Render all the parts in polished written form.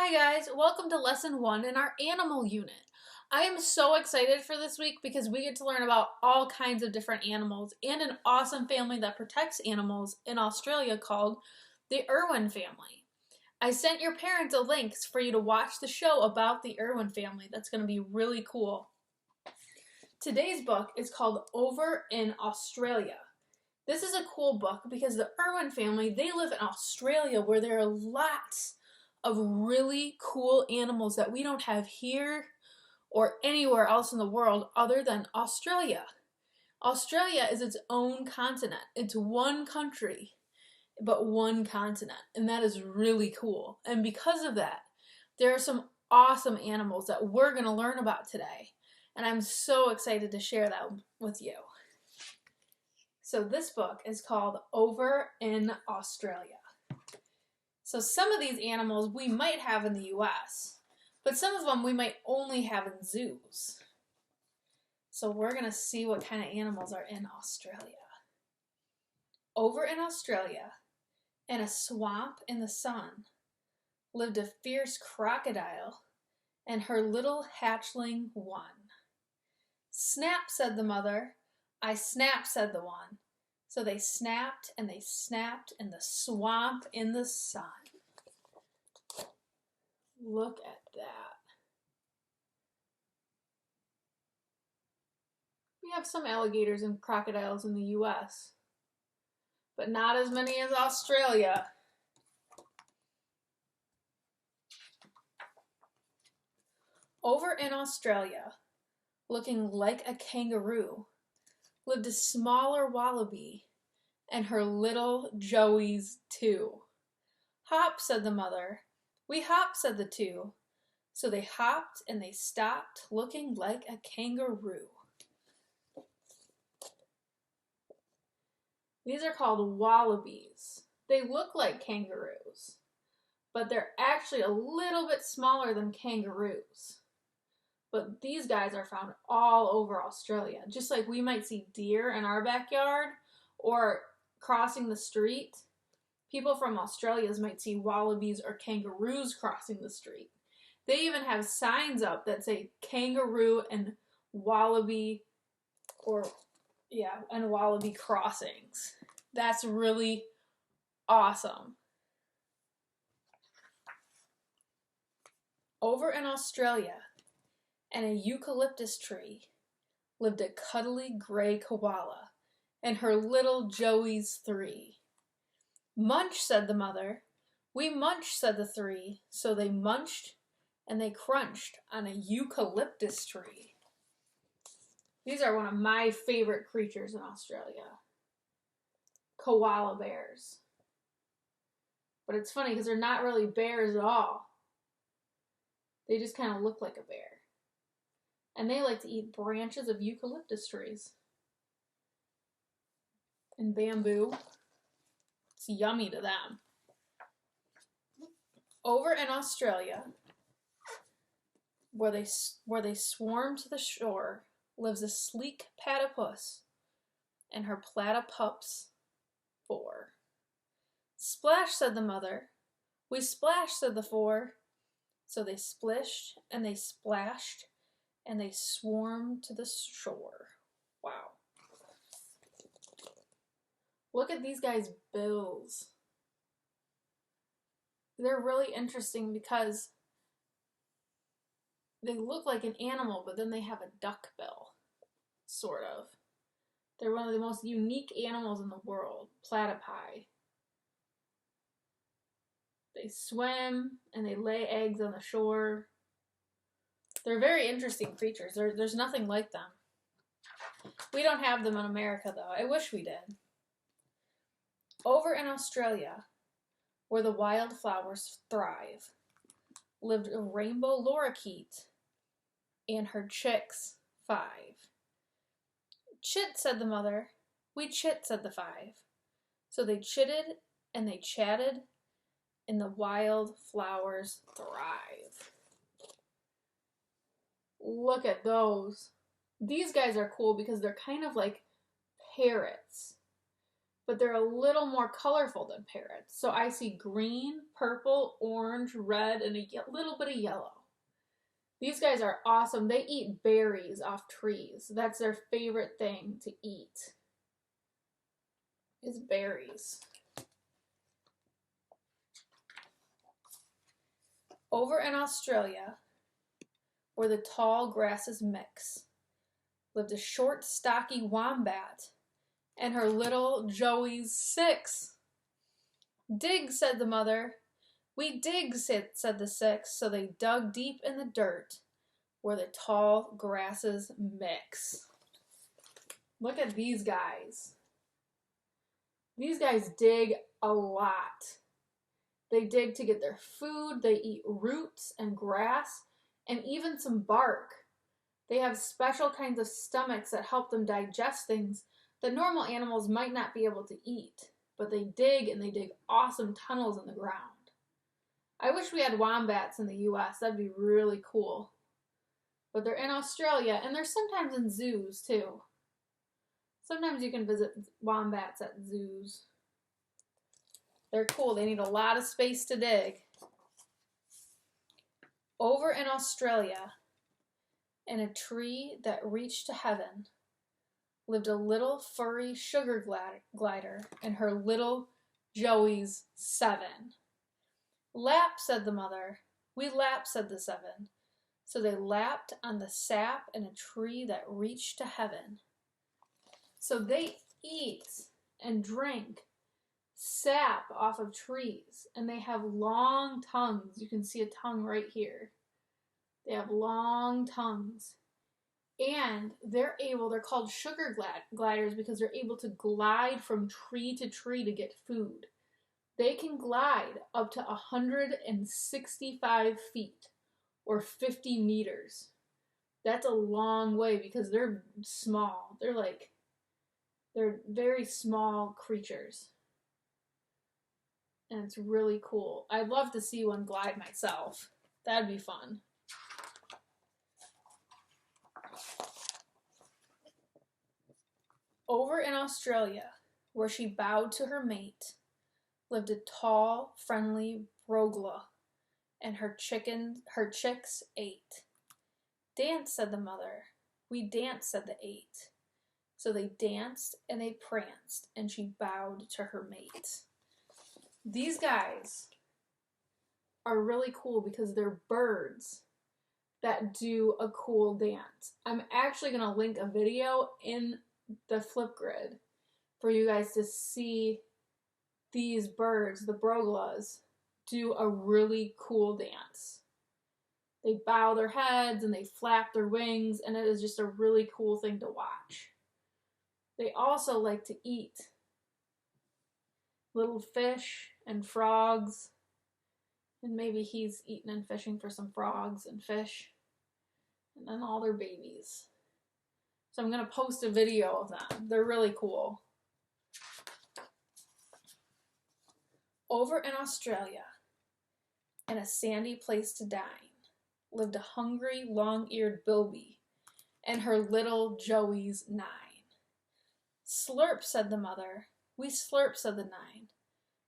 Hi guys, welcome to lesson 1 in our animal unit. I am so excited for this week because we get to learn about all kinds of different animals and an awesome family that protects animals in Australia called the Irwin family. I sent your parents a link for you to watch the show about the Irwin family. That's going to be really cool. Today's book is called Over in Australia. This is a cool book because the Irwin family, they live in Australia where there are lots of really cool animals that we don't have here or anywhere else in the world other than Australia. Australia is its own continent. It's one country, but one continent, and that is really cool. And because of that, there are some awesome animals that we're going to learn about today, and I'm so excited to share them with you. So this book is called Over in Australia. So some of these animals we might have in the US, but some of them we might only have in zoos. So we're going to see what kind of animals are in Australia. Over in Australia, in a swamp in the sun, lived a fierce crocodile and her little hatchling one. Snap, said the mother. I snap, said the one. So they snapped and they snapped in the swamp in the sun. Look at that. We have some alligators and crocodiles in the US, but not as many as Australia. Over in Australia, looking like a kangaroo, lived a smaller wallaby and her little joeys too. Hop, said the mother. We hop, said the two. So they hopped and they stopped, looking like a kangaroo. These are called wallabies. They look like kangaroos, but they're actually a little bit smaller than kangaroos. But these guys are found all over Australia. Just like we might see deer in our backyard or crossing the street, people from Australia might see wallabies or kangaroos crossing the street. They even have signs up that say kangaroo and wallaby and wallaby crossings. That's really awesome. Over in Australia, in a eucalyptus tree, lived a cuddly gray koala and her little joeys 3. Munch, said the mother. We munch, said the 3. So they munched and they crunched on a eucalyptus tree. These are one of my favorite creatures in Australia. Koala bears. But it's funny because they're not really bears at all. They just kind of look like a bear. And they like to eat branches of eucalyptus trees. And bamboo. It's yummy to them. Over in Australia, where they swarm to the shore, lives a sleek platypus and her platypups 4. Splash, said the mother. We splash, said the 4. So they splished and they splashed and they swarmed to the shore. Wow. Look at these guys' bills. They're really interesting because they look like an animal, but then they have a duck bill, sort of. They're one of the most unique animals in the world, platypi. They swim and they lay eggs on the shore. They're very interesting creatures. There's nothing like them. We don't have them in America, though. I wish we did. Over in Australia, where the wildflowers thrive, lived a rainbow lorikeet and her chicks 5. Chit, said the mother. We chit, said the 5. So they chitted and they chatted, and the wildflowers thrive. Look at those. These guys are cool because they're kind of like parrots. but they're a little more colorful than parrots. So I see green, purple, orange, red, and a little bit of yellow. These guys are awesome. They eat berries off trees. That's their favorite thing to eat, is berries. Over in Australia, where the tall grasses mix, lived a short, stocky wombat and her little Joey's 6. "Dig," said the mother. "We dig," said the 6, so they dug deep in the dirt where the tall grasses mix. Look at these guys. These guys dig a lot. They dig to get their food, they eat roots and grass, and even some bark. They have special kinds of stomachs that help them digest things that normal animals might not be able to eat. But they dig, and they dig awesome tunnels in the ground. I wish we had wombats in the US. That'd be really cool. But they're in Australia, and they're sometimes in zoos too. Sometimes you can visit wombats at zoos. They're cool. They need a lot of space to dig. Over in Australia, in a tree that reached to heaven, lived a little furry sugar glider and her little Joey's 7. "Lap," said the mother. "We lap," said the 7. So they lapped on the sap in a tree that reached to heaven. So they eat and drink sap off of trees, and they have long tongues. You can see a tongue right here. They have long tongues. And they're called sugar gliders because they're able to glide from tree to tree to get food. They can glide up to 165 feet or 50 meters. That's a long way because they're small. They're very small creatures. And it's really cool. I'd love to see one glide myself. That'd be fun. Over in Australia, where she bowed to her mate, lived a tall, friendly brogla, and her chicks 8. "Dance," said the mother. "We dance," said the 8. So they danced and they pranced, and she bowed to her mate. These guys are really cool because they're birds that do a cool dance. I'm actually going to link a video in the Flipgrid for you guys to see these birds, the broglas, do a really cool dance. They bow their heads and they flap their wings, and it is just a really cool thing to watch. They also like to eat little fish and frogs, and maybe he's eating and fishing for some frogs and fish, and then all their babies. So I'm going to post a video of them. They're really cool. Over in Australia, in a sandy place to dine, lived a hungry, long-eared bilby and her little Joey's 9. "Slurp," said the mother. "We slurp," said the 9.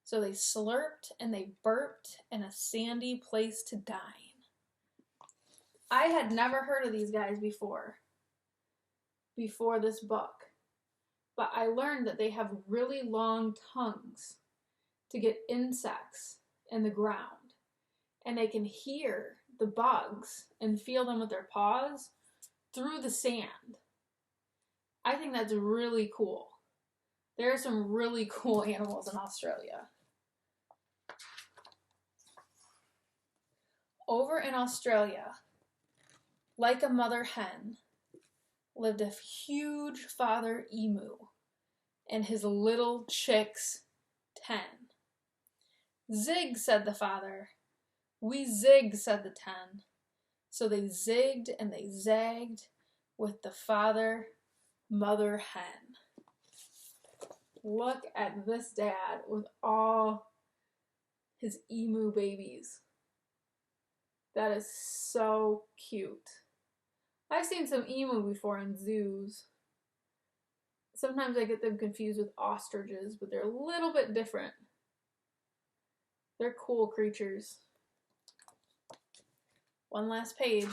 So they slurped and they burped in a sandy place to dine. I had never heard of these guys before this book, but I learned that they have really long tongues to get insects in the ground, and they can hear the bugs and feel them with their paws through the sand. I think that's really cool. There are some really cool animals in Australia. Over in Australia, like a mother hen, lived a huge father emu and his little chicks 10. "Zig," said the father. "We zig," said the 10. So they zigged and they zagged with the mother hen. Look at this dad with all his emu babies. That is so cute. I've seen some emu before in zoos. Sometimes I get them confused with ostriches, but they're a little bit different. They're cool creatures. One last page.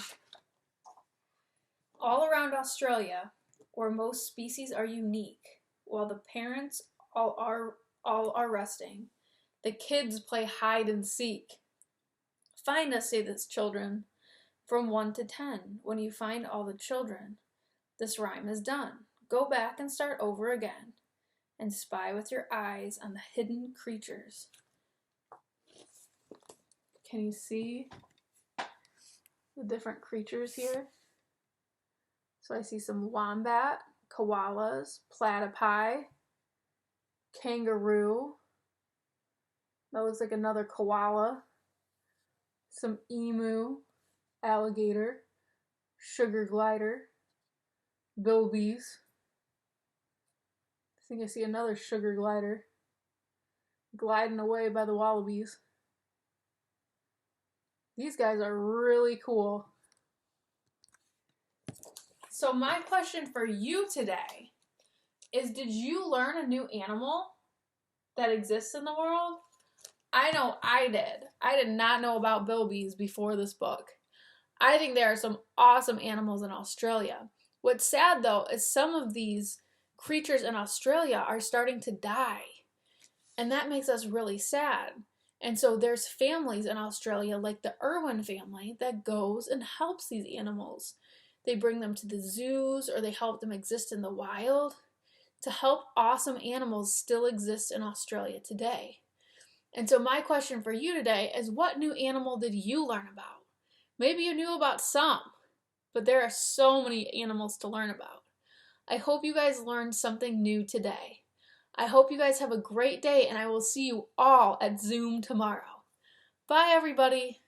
All around Australia, where most species are unique, while the parents all are resting, the kids play hide and seek. Find us, say the children, from 1 to 10. When you find all the children, this rhyme is done. Go back and start over again, and spy with your eyes on the hidden creatures. Can you see the different creatures here? So I see some wombat, koalas, platypi, kangaroo. That looks like another koala. Some emu, alligator, sugar glider, bilbies. I think I see another sugar glider gliding away by the wallabies. These guys are really cool. So my question for you today is, did you learn a new animal that exists in the world? I know I did. I did not know about bilbies before this book. I think there are some awesome animals in Australia. What's sad though is some of these creatures in Australia are starting to die. And that makes us really sad. And so there's families in Australia like the Irwin family that goes and helps these animals. They bring them to the zoos or they help them exist in the wild to help awesome animals still exist in Australia today. And so my question for you today is, what new animal did you learn about? Maybe you knew about some, but there are so many animals to learn about. I hope you guys learned something new today. I hope you guys have a great day, and I will see you all at Zoom tomorrow. Bye, everybody.